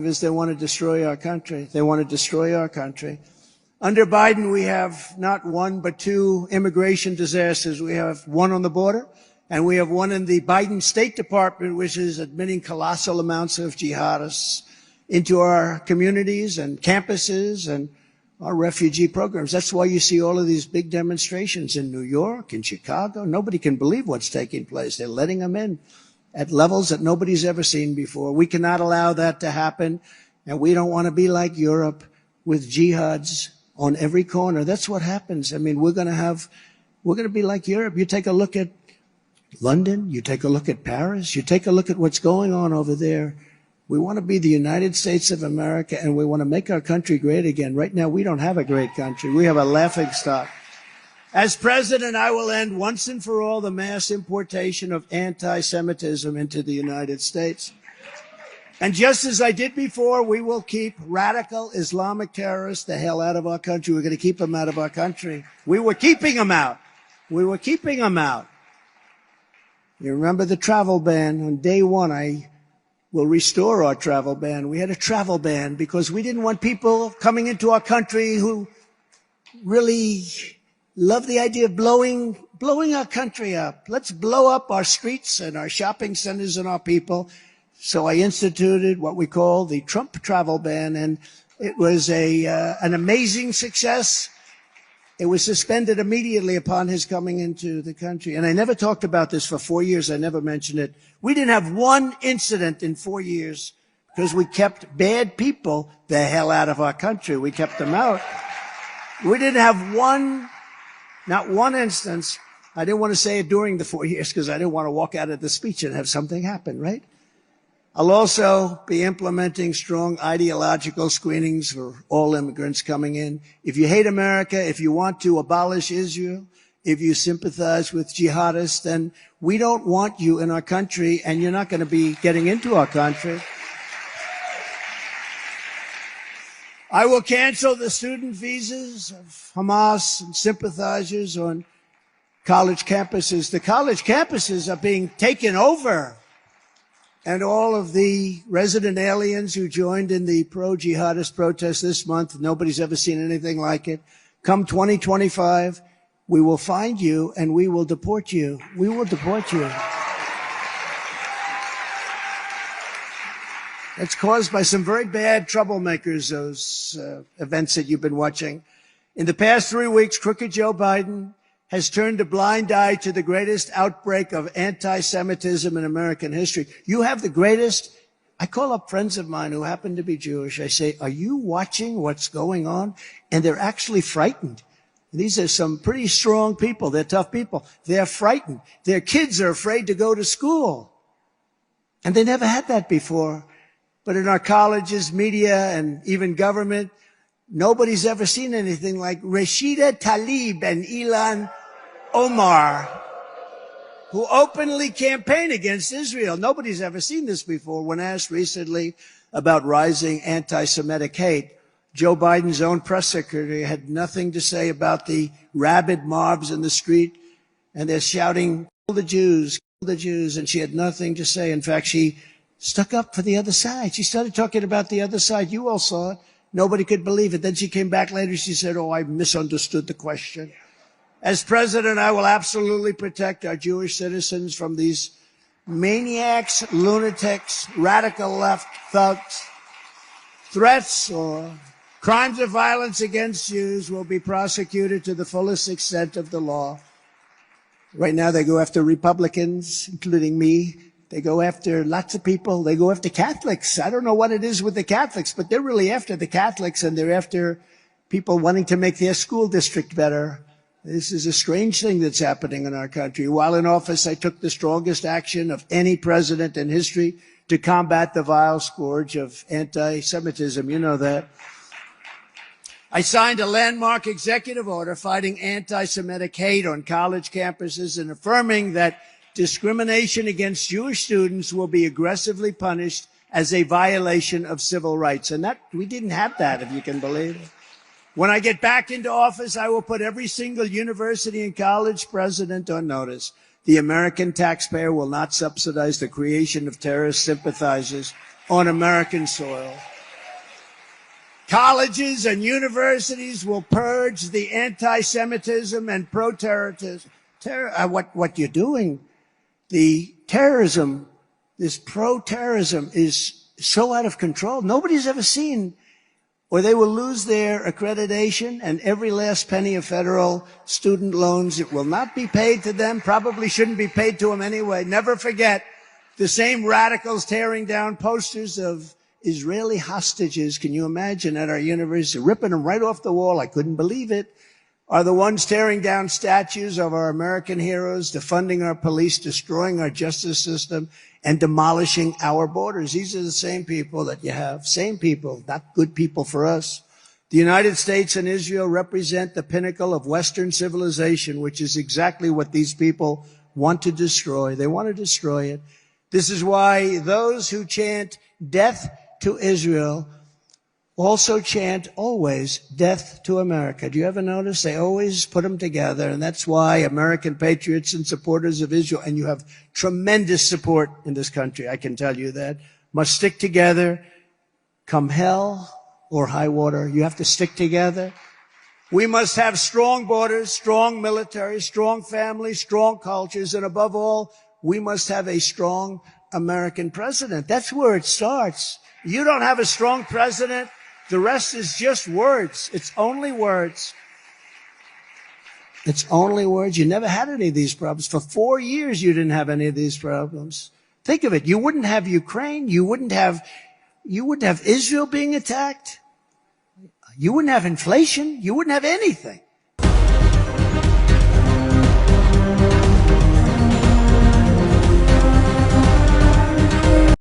is they want to destroy our country. They want to destroy our country. Under Biden, we have not one but two immigration disasters. We have one on the border, and we have one in the Biden State Department, which is admitting colossal amounts of jihadists into our communities and campuses and our refugee programs. That's why you see all of these big demonstrations in New York, in Chicago. Nobody can believe what's taking place. They're letting them in at levels that nobody's ever seen before. We cannot allow that to happen, and we don't want to be like Europe with jihads on every corner. That's what happens. I mean, we're going to be like Europe. You take a look at London, you take a look at Paris, you take a look at what's going on over there. We want to be the United States of America, and we want to make our country great again. Right now, we don't have a great country. We have a laughingstock. As president, I will end once and for all the mass importation of anti-Semitism into the United States. And just as I did before, we will keep radical Islamic terrorists the hell out of our country. We're going to keep them out of our country. We were keeping them out. We were keeping them out. You remember the travel ban? On day one, I will restore our travel ban. We had a travel ban because we didn't want people coming into our country who really love the idea of blowing our country up. Let's blow up our streets and our shopping centers and our people. So I instituted what we call the Trump travel ban, and it was an amazing success. It was suspended immediately upon his coming into the country. And I never talked about this for 4 years. I never mentioned it. We didn't have one incident in 4 years because we kept bad people the hell out of our country. We kept them out. We didn't have not one instance. I didn't want to say it during the 4 years because I didn't want to walk out of the speech and have something happen, right? I'll also be implementing strong ideological screenings for all immigrants coming in. If you hate America, if you want to abolish Israel, if you sympathize with jihadists, then we don't want you in our country, and you're not going to be getting into our country. I will cancel the student visas of Hamas and sympathizers on college campuses. The college campuses are being taken over. And all of the resident aliens who joined in the pro-jihadist protest this month, nobody's ever seen anything like it. Come 2025, we will find you and we will deport you. We will deport you. It's caused by some very bad troublemakers, those events that you've been watching. In the past 3 weeks, crooked Joe Biden has turned a blind eye to the greatest outbreak of anti-Semitism in American history. You have the greatest. I call up friends of mine who happen to be Jewish. I say, are you watching what's going on? And they're actually frightened. These are some pretty strong people. They're tough people. They're frightened. Their kids are afraid to go to school. And they never had that before. But in our colleges, media, and even government, nobody's ever seen anything like Rashida Tlaib and Ilhan Omar, who openly campaign against Israel. Nobody's ever seen this before. When asked recently about rising anti-Semitic hate, Joe Biden's own press secretary had nothing to say about the rabid mobs in the street, and they're shouting, kill the Jews, kill the Jews, and she had nothing to say. In fact, she stuck up for the other side. She started talking about the other side. You all saw it. Nobody could believe it. Then she came back later. She said, oh, I misunderstood the question. As president, I will absolutely protect our Jewish citizens from these maniacs, lunatics, radical left thugs. Threats or crimes of violence against Jews will be prosecuted to the fullest extent of the law. Right now, they go after Republicans, including me. They go after lots of people. They go after Catholics. I don't know what it is with the Catholics, but they're really after the Catholics, and they're after people wanting to make their school district better. This is a strange thing that's happening in our country. While in office, I took the strongest action of any president in history to combat the vile scourge of anti-Semitism. You know that. I signed a landmark executive order fighting anti-Semitic hate on college campuses and affirming that discrimination against Jewish students will be aggressively punished as a violation of civil rights. And that we didn't have that, if you can believe it. When I get back into office, I will put every single university and college president on notice. The American taxpayer will not subsidize the creation of terrorist sympathizers on American soil. Colleges and universities will purge the anti-Semitism and pro-terrorism. What you're doing, the terrorism, this pro-terrorism is so out of control. Nobody's ever seen, or they will lose their accreditation and every last penny of federal student loans. It will not be paid to them, probably shouldn't be paid to them anyway. Never forget, the same radicals tearing down posters of Israeli hostages, can you imagine, at our university, ripping them right off the wall, I couldn't believe it, are the ones tearing down statues of our American heroes, defunding our police, destroying our justice system, and demolishing our borders. These are the same people that you have, same people, not good people for us. The United States and Israel represent the pinnacle of Western civilization, which is exactly what these people want to destroy. They want to destroy it. This is why those who chant death to Israel also chant always death to America. Do you ever notice? They always put them together, and that's why American patriots and supporters of Israel, and you have tremendous support in this country, I can tell you that, must stick together, come hell or high water. You have to stick together. We must have strong borders, strong military, strong families, strong cultures, and above all, we must have a strong American president. That's where it starts. You don't have a strong president, the rest is just words. It's only words. It's only words. You never had any of these problems. For 4 years, you didn't have any of these problems. Think of it. You wouldn't have Ukraine. You wouldn't have Israel being attacked. You wouldn't have inflation. You wouldn't have anything.